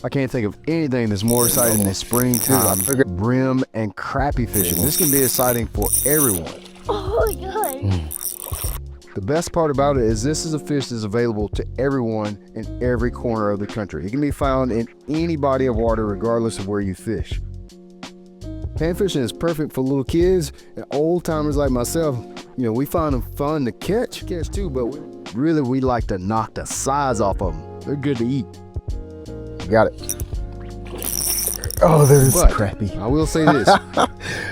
I can't think of anything that's more exciting than springtime brim and crappie fishing. This can be exciting for everyone. Oh my god. The best part about it is this is a fish that's available to everyone in every corner of the country. It can be found in any body of water regardless of where you fish. Pan fishing is perfect for little kids and old timers like myself. You know, we find them fun to catch too, but we like to knock the size off of them. They're good to eat. Got it. Oh, that is crappie. I will say this.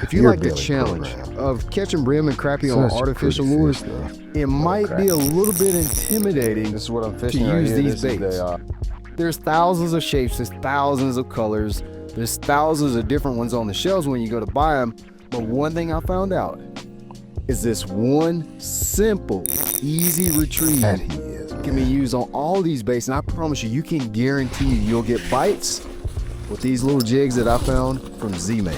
If you like the challenge of catching brim and crappie on artificial lures, it might be a little bit intimidating This is what I'm fishing to right use here. these baits. There's thousands of shapes, there's thousands of colors, there's thousands of different ones on the shelves when you go to buy them. But one thing I found out is this one simple, easy retrieve can be used on all these baits, and I promise you can guarantee you'll get bites with these little jigs that I found from Z-Man.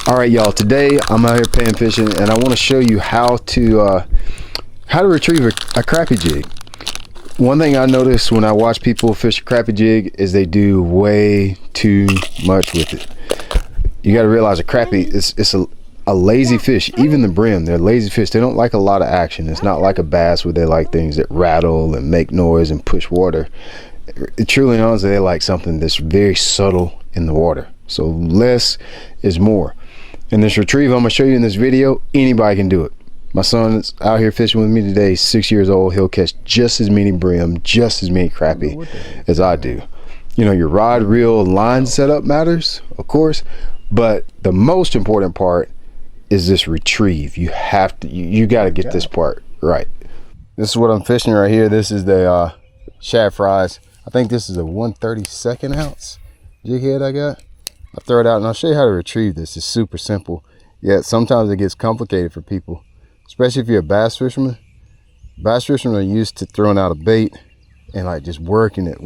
All right, y'all, today I'm out here pan fishing and I want to show you how to retrieve a crappie jig. One thing I notice when I watch people fish a crappie jig is they do way too much with it. You got to realize a crappie is a lazy fish. Even the brim, they're lazy fish. They don't like a lot of action. It's not like a bass where they like things that rattle and make noise and push water. Truly and honestly, they like something that's very subtle in the water. So less is more. And this retrieve I'm gonna show you in this video, anybody can do it. My son is out here fishing with me today. He's 6 years old. He'll catch just as many brim, just as many crappie as I do. You know, your rod, reel, line setup matters, of course, but the most important part is this retrieve. You have to, you got to get this part right. This is what I'm fishing right here. This is the shad fries. I think this is a 1/32 ounce jig head I got. I'll throw it out and I'll show you how to retrieve this. It's super simple, yet sometimes it gets complicated for people, especially if you're a bass fisherman. Bass fishermen are used to throwing out a bait and like just working it,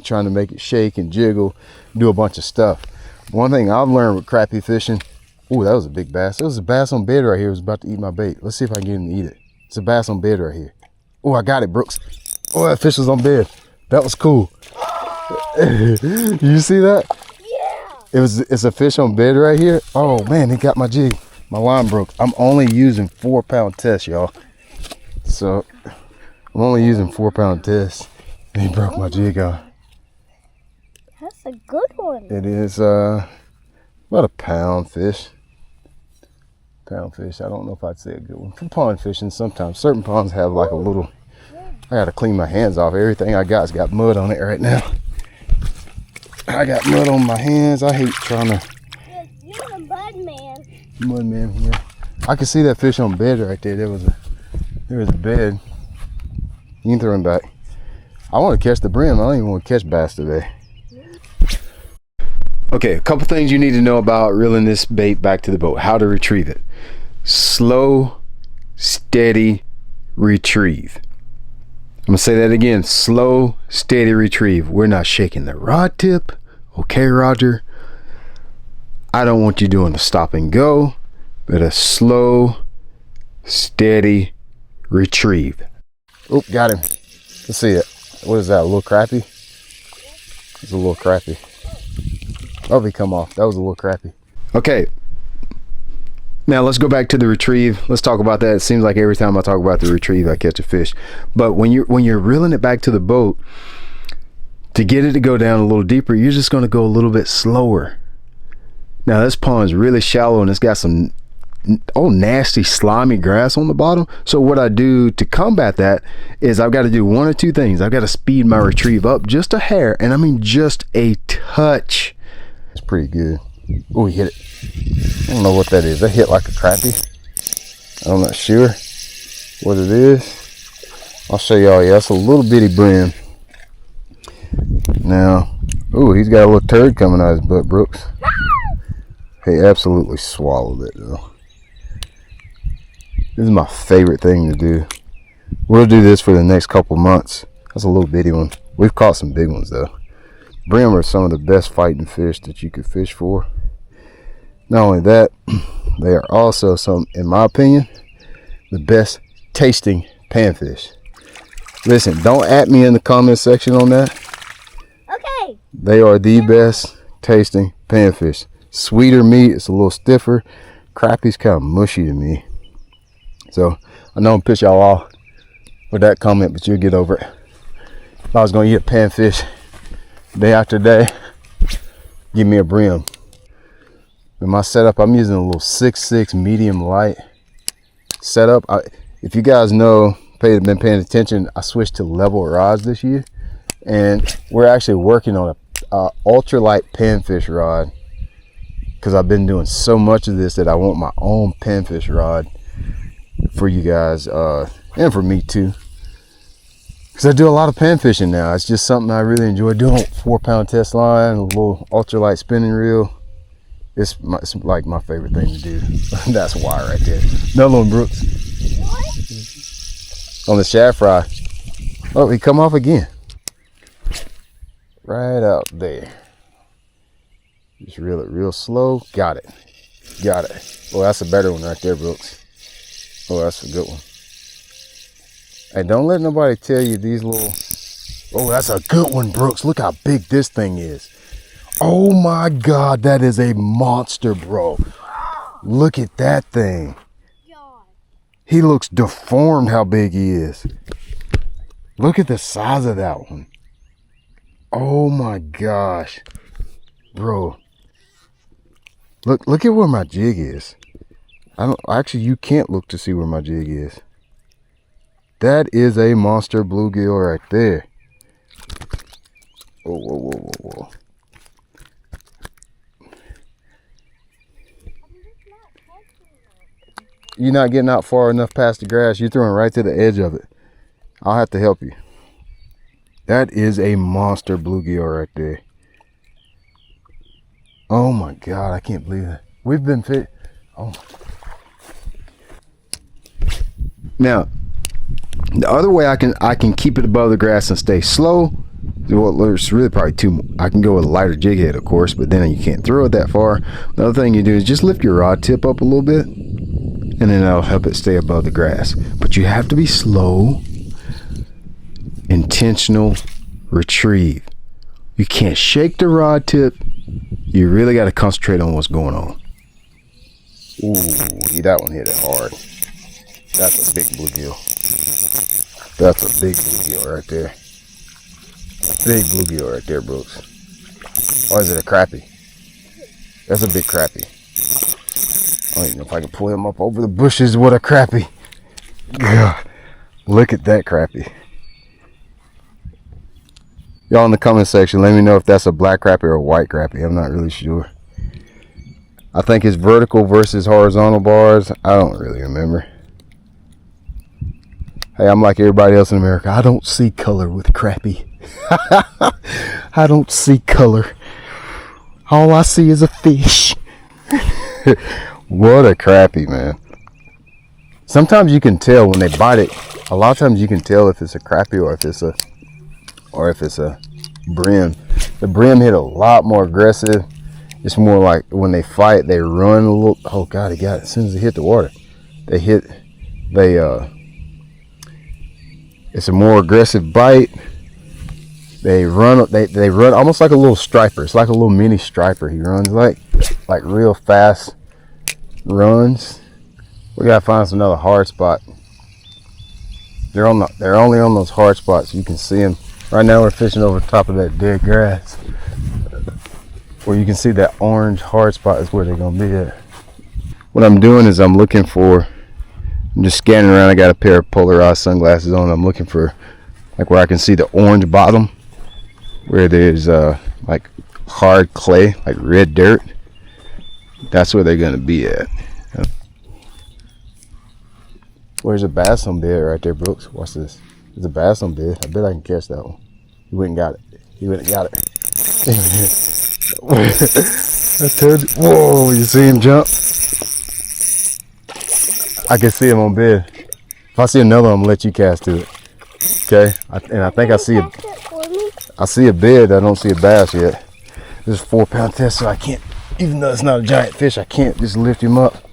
trying to make it shake and jiggle, do a bunch of stuff. One thing I've learned with crappie fishing, oh, that was a big bass. There was a bass on bed right here. It was about to eat my bait. Let's see if I can get him to eat it. It's a bass on bed right here. Oh, I got it, Brooks. Oh, that fish was on bed. That was cool. You see that? Yeah. It's a fish on bed right here. Oh man, it got my jig. My line broke. I'm only using 4-pound test, y'all. So I'm only using 4-pound test. And he broke my jig off. That's a good one. It is about a pound fish. I don't know if I'd say a good one. For pond fishing, sometimes certain ponds have like a little. I gotta clean my hands off. Everything I got's got mud on it right now. I got mud on my hands. I hate trying to. You're the mud man. Mud man here. I can see that fish on bed right there. There was a bed. You can throw him back. I want to catch the brim. I don't even want to catch bass today. Okay, a couple things you need to know about reeling this bait back to the boat. How to retrieve it. Slow, steady retrieve. I'm gonna say that again. Slow, steady retrieve. We're not shaking the rod tip. Okay, Roger? I don't want you doing a stop and go, but a slow, steady retrieve. Oh, got him. Let's see it. What is that, a little crappie? It's a little crappie. Oh, he come off. That was a little crappie. Okay. Now let's go back to the retrieve. Let's talk about that. It seems like every time I talk about the retrieve, I catch a fish. But when you're reeling it back to the boat, to get it to go down a little deeper, you're just going to go a little bit slower. Now this pond is really shallow and it's got some nasty slimy grass on the bottom. So what I do to combat that is I've got to do one or two things. I've got to speed my retrieve up just a hair, and I mean just a touch. It's pretty good. Oh, he hit it. I don't know what that is. That hit like a crappie. I'm not sure what it is. I'll show y'all. Yeah, it's a little bitty brim. Now, oh, he's got a little turd coming out of his butt, Brooks. He absolutely swallowed it though. This is my favorite thing to do. We'll do this for the next couple months. That's a little bitty one. We've caught some big ones though. Brim are some of the best fighting fish that you could fish for. Not only that, they are also some, in my opinion, the best tasting panfish. Listen, don't at me in the comment section on that. Okay. They are the best tasting panfish. Sweeter meat, it's a little stiffer. Crappie's kind of mushy to me. So I know I'm piss y'all off with that comment, but you'll get over it. If I was gonna eat a panfish day after day, give me a brim. In my setup, I'm using a little 6.6 medium light setup. If you guys know, been paying attention, I switched to level rods this year, and we're actually working on a ultralight panfish rod because I've been doing so much of this that I want my own panfish rod for you guys and for me too, because I do a lot of pan fishing now. It's just something I really enjoy doing. 4-pound test line, a little ultralight spinning reel. It's like my favorite thing to do. That's why right there. Another one, Brooks. What? On the shad fry. Oh, he come off again. Right out there. Just reel it real slow. Got it. Got it. Oh, that's a better one right there, Brooks. Oh, that's a good one. Hey, don't let nobody tell you these little... Oh, that's a good one, Brooks. Look how big this thing is. Oh my God, that is a monster, bro. Look at that thing. He looks deformed how big he is. Look at the size of that one. Oh my gosh. Bro. Look at where my jig is. Actually, you can't look to see where my jig is. That is a monster bluegill right there. Whoa, whoa, whoa, whoa, whoa. You're not getting out far enough past the grass. You're throwing right to the edge of it. I'll have to help you. That is a monster bluegill right there. Oh my God, I can't believe that. We've been fit. Oh. Now, the other way I can keep it above the grass and stay slow. Well, there's really probably two. I can go with a lighter jig head, of course, but then you can't throw it that far. The other thing you do is just lift your rod tip up a little bit, and then that'll help it stay above the grass. But you have to be slow, intentional retrieve. You can't shake the rod tip. You really got to concentrate on what's going on. Ooh, that one hit it hard. That's a big bluegill. That's a big bluegill right there. Big bluegill right there, Brooks. Or is it a crappie? That's a big crappie. I don't even know if I can pull him up over the bushes with a crappie. God, look at that crappie. Y'all in the comment section, let me know if that's a black crappie or a white crappie. I'm not really sure. I think it's vertical versus horizontal bars. I don't really remember. Hey, I'm like everybody else in America. I don't see color with crappie. I don't see color. All I see is a fish. What a crappie, man. Sometimes you can tell when they bite it. A lot of times you can tell if it's a crappie or if it's a brim. The brim hit a lot more aggressive. It's more like when they fight, they run a little. Oh God, he got it. As soon as they hit the water, it's a more aggressive bite. They run almost like a little striper. It's like a little mini striper. He runs like real fast runs. We gotta find another hard spot. They're only on those hard spots. You can see them. Right now we're fishing over top of that dead grass, where you can see that orange hard spot is where they're gonna be at. What I'm doing is I'm just scanning around. I got a pair of polarized sunglasses on. I'm looking for like where I can see the orange bottom, where there's like hard clay, like red dirt. That's where they're gonna be at. Where's a bass on bed right there, Brooks? Watch this. There's a bass on bed. I bet I can catch that one. He went and got it. He went and got it. I told you. Whoa, you see him jump? I can see him on bed. If I see another one, I'm gonna let you cast to it. Okay? I think I see a bed. I don't see a bass yet. This is a 4-pound test, so I can't, even though it's not a giant fish, I can't just lift him up.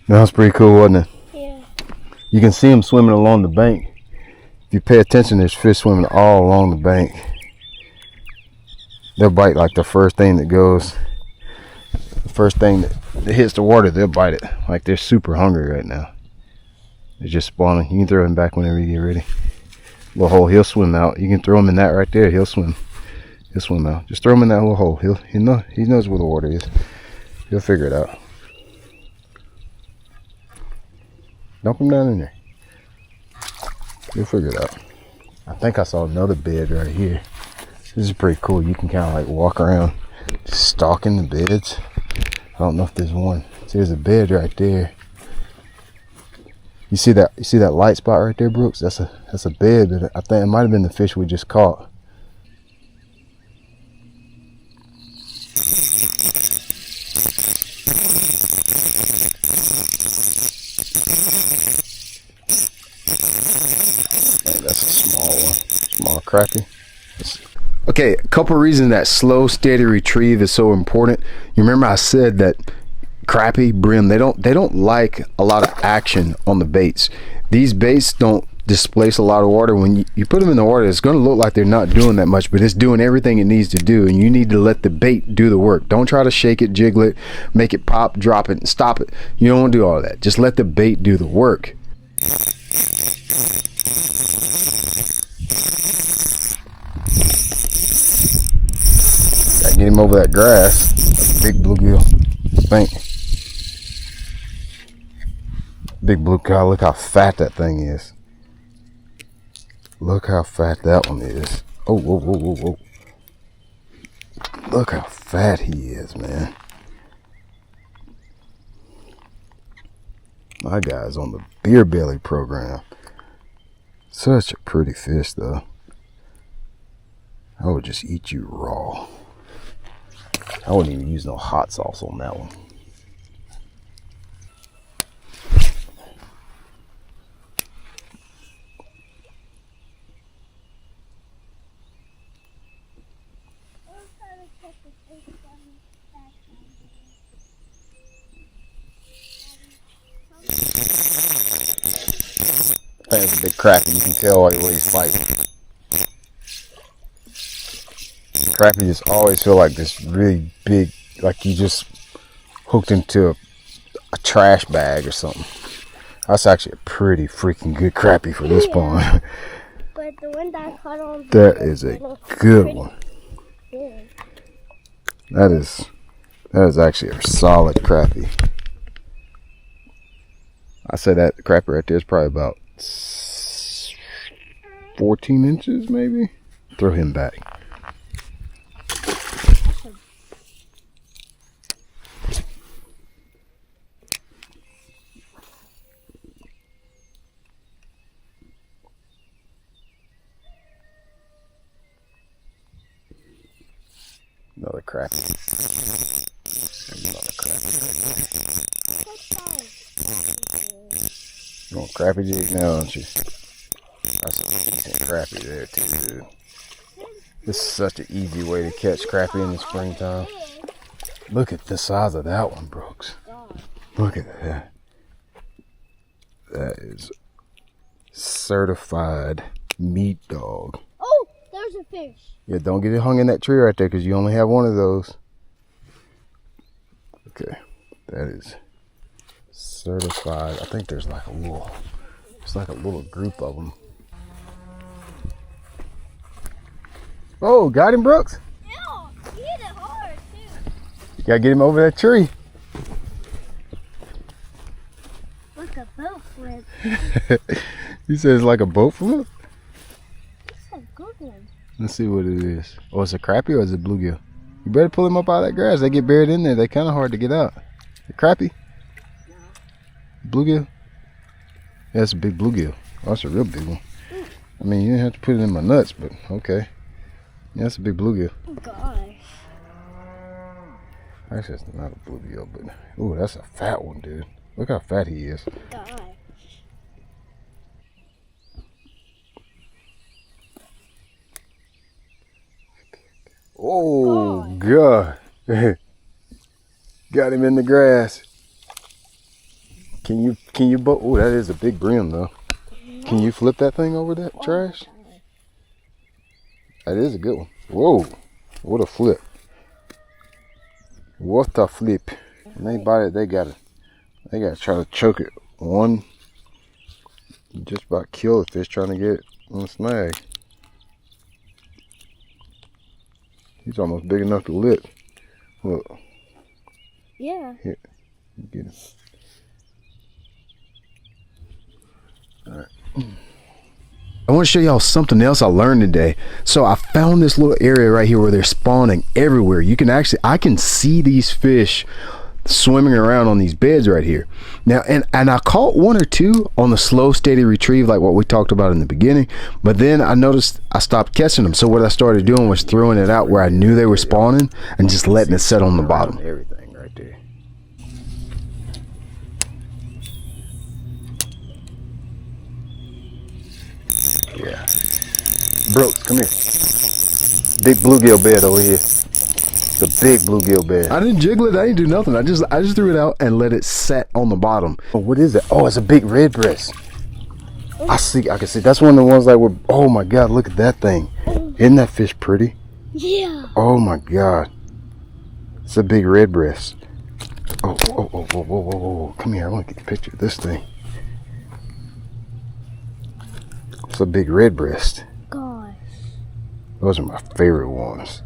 That was pretty cool, wasn't it? Yeah. You can see him swimming along the bank. If you pay attention, there's fish swimming all along the bank. They'll bite like the first thing that goes. The first thing that hits the water, they'll bite it. Like they're super hungry right now. They're just spawning. You can throw him back whenever you get ready. Little hole, he'll swim out. You can throw him in that right there. He'll swim. He'll swim out. Just throw him in that little hole. He knows where the water is. He'll figure it out. Dump him down in there. He'll figure it out. I think I saw another bed right here. This is pretty cool. You can kind of like walk around stalking the beds. I don't know if there's one. See, there's a bed right there. You see that light spot right there, Brooks? That's a bed, but I think it might have been the fish we just caught. Hey, that's a small one, small crappie. Okay, a couple reasons that slow, steady retrieve is so important. You remember I said that crappie, brim, they don't like a lot of action on the baits. These baits don't displace a lot of water. When you put them in the water, it's going to look like they're not doing that much, but it's doing everything it needs to do, and you need to let the bait do the work. Don't try to shake it, jiggle it, make it pop, drop it, and stop it. You don't want to do all of that. Just let the bait do the work. Gotta get him over that grass. That's a big bluegill. Bank. Big blue cow. Look how fat that thing is. Look how fat that one is. Oh, whoa, whoa, whoa, whoa. Look how fat he is, man. My guy's on the beer belly program. Such a pretty fish, though. I would just eat you raw. I wouldn't even use no hot sauce on that one. That's a big crappie. You can tell what he's fighting. Crappie just always feel like this really big, like you just hooked into a trash bag or something. That's actually a pretty freaking good crappie for this pond. But the one that I caught on That is a good one. big. That is actually a solid crappie. I say that crappie right there is probably about 14 inches maybe. Throw him back. Another crappie. Another crappie right there. You want crappie jig now, don't you? That's a decent crappie there too, dude. This is such an easy way to catch crappie in the springtime. Look at the size of that one, Brooks. Look at that. That is certified meat dog. Oh, there's a fish. Yeah, don't get it hung in that tree right there because you only have one of those. Okay, that is certified. I think there's like a little group of them. Oh, got him, Brooks. Yeah, he hit it hard too. You gotta get him over that tree. Like a boat flip. You said it's like a boat flip? That's a good one. Let's see what it is. Oh, it's a crappie or is it bluegill? You better pull him up out of that grass. They get buried in there. They're kind of hard to get out. The crappie? No. Bluegill? Yeah, that's a big bluegill. Oh, that's a real big one. I mean, you didn't have to put it in my nuts, but okay. Yeah, that's a big bluegill. Oh gosh. Actually, it's not a bluegill, but ooh, that's a fat one, dude. Look how fat he is. Gosh. Oh, God. Got him in the grass. Can you boat? Oh, that is a big brim, though. Can you flip that thing over that trash? That is a good one. Whoa, what a flip. What a flip. When they bite it, they gotta try to choke it. One, just about kill the fish trying to get it on the snag. He's almost big enough to lip. Look. Yeah. Here, get him. All right. I want to show y'all something else I learned today. So I found this little area right here where they're spawning everywhere. You can actually, I can see these fish swimming around on these beds right here. Now, and I caught one or two on the slow, steady retrieve, like what we talked about in the beginning. But then I noticed I stopped catching them. So what I started doing was throwing it out where I knew they were spawning and just letting it set on the bottom. Everything right there. Yeah. Brooks, come here. Big bluegill bed over here. It's a big bluegill bed. I didn't jiggle it. I didn't do nothing. I just threw it out and let it set on the bottom. Oh, what is it? Oh, it's a big red breast. I can see. That's one of the ones that were. Oh my God! Look at that thing. Isn't that fish pretty? Yeah. Oh my God! It's a big red breast. Oh, whoa! Come here. I want to get a picture of this thing. It's a big red breast. Gosh. Those are my favorite ones.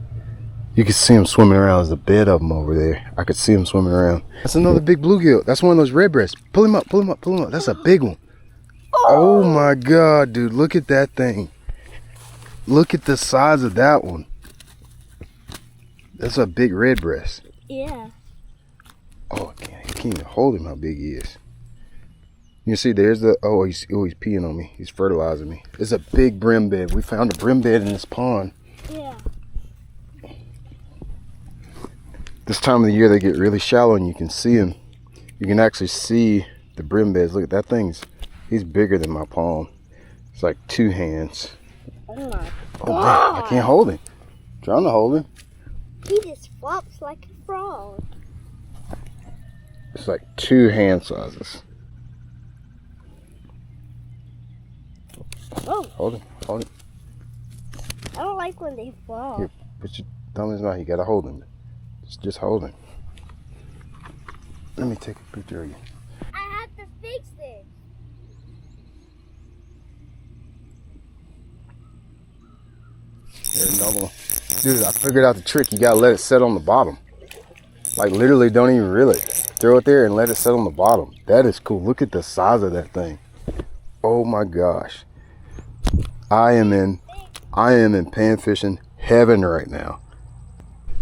You can see them swimming around. There's a bed of them over there. I could see them swimming around. That's another big bluegill. That's one of those red breasts. Pull him up, pull him up, pull him up. That's a big one. Oh my God, dude. Look at that thing. Look at the size of that one. That's a big red breast. Yeah. Oh, I can't even hold him how big he is. You see, there's the, he's peeing on me. He's fertilizing me. It's a big brim bed. We found a brim bed in this pond. Yeah. This time of the year, they get really shallow and you can see them. You can actually see the brim beds. Look at that thing. He's bigger than my palm. It's like 2 hands. Oh my Oh, God. man, I can't hold him. I'm trying to hold him. He just flops like a frog. It's like 2 hand sizes. Oh. Hold him, hold him. I don't like when they flop. Here, put your thumb in his mouth. You gotta hold him. Just hold him. Let me take a picture of you. I have to fix this. There's another one. Dude, I figured out the trick. You gotta let it set on the bottom. Like literally don't even reel it. Throw it there and let it set on the bottom. That is cool. Look at the size of that thing. Oh my gosh. I am in pan fishing heaven right now.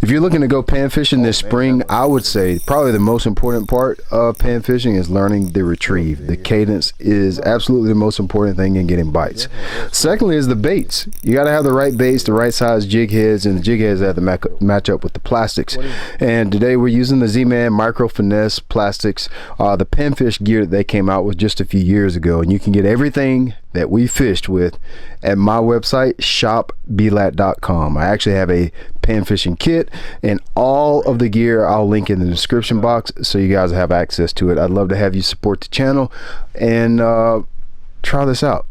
If you're looking to go pan fishing this spring, I would say probably the most important part of pan fishing is learning the retrieve. The cadence is absolutely the most important thing in getting bites. Secondly is the baits. You got to have the right baits, the right size jig heads, and the jig heads have to match up with the plastics. And today we're using the Z-Man Micro Finesse plastics, the panfish gear that they came out with just a few years ago. And you can get everything that we fished with at my website, shopbelat.com. I actually have a pan fishing kit and all of the gear I'll link in the description box so you guys have access to it. I'd love to have you support the channel and try this out.